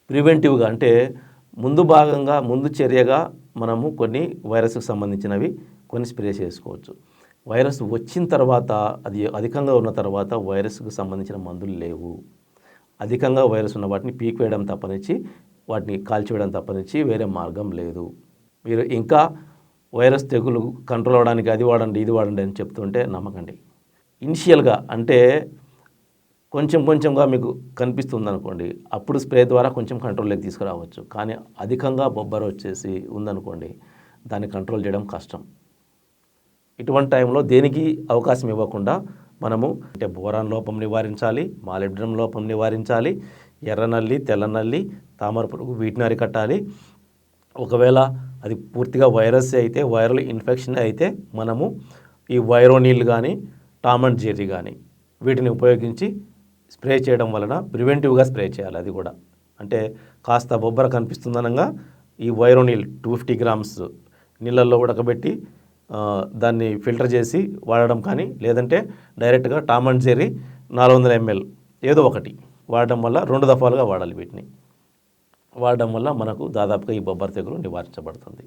ప్రివెంటివ్గా అంటే ముందు చర్యగా మనము కొన్ని వైరస్కి సంబంధించినవి కొన్ని స్ప్రే చేసుకోవచ్చు. వైరస్ వచ్చిన తర్వాత అది అధికంగా ఉన్న తర్వాత వైరస్కి సంబంధించిన మందులు లేవు. అధికంగా వైరస్ ఉన్న వాటిని పీకివేయడం తప్పనిచ్చి వాటిని కాల్చివేయడం తప్పనిచ్చి వేరే మార్గం లేదు. మీరు ఇంకా వైరస్ తెగులు కంట్రోల్ అవ్వడానికి అది వాడండి ఇది వాడండి అని చెప్తుంటే నమ్మకండి. ఇనిషియల్గా అంటే కొంచెంగా మీకు కనిపిస్తుంది అనుకోండి, అప్పుడు స్ప్రే ద్వారా కొంచెం కంట్రోల్లోకి తీసుకురావచ్చు. కానీ అధికంగా బొబ్బర వచ్చేసి ఉందనుకోండి, దాన్ని కంట్రోల్ చేయడం కష్టం. ఇటువంటి టైంలో దేనికి అవకాశం ఇవ్వకుండా మనము అంటే బోరాన్ లోపం నివారించాలి, మాలిబ్డినం లోపం నివారించాలి, ఎర్రనల్లి, తెల్లనల్లి, తామర పురుగు వీటిని అరికట్టాలి. ఒకవేళ అది పూర్తిగా వైరస్ అయితే, వైరల్ ఇన్ఫెక్షన్ అయితే మనము ఈ వైరోనిల్ కానీ టామ్ అండ్ జెర్రీ కానీ వీటిని ఉపయోగించి స్ప్రే చేయడం వలన ప్రివెంటివ్గా స్ప్రే చేయాలి. అది కూడా అంటే కాస్త బొబ్బర కనిపిస్తుందనగా ఈ వైరోనిల్ 250 గ్రామ్స్ నీళ్ళల్లో ఉడకబెట్టి దాన్ని ఫిల్టర్ చేసి వాడడం కానీ, లేదంటే డైరెక్ట్గా టామ్ అండ్ జెర్రీ 400 ml ఏదో ఒకటి వాడడం వల్ల 2 దఫాలుగా వాడాలి. వీటిని వాడడం వల్ల మనకు దాదాపుగా ఈ బొబ్బర తెగులు నివారించబడుతుంది.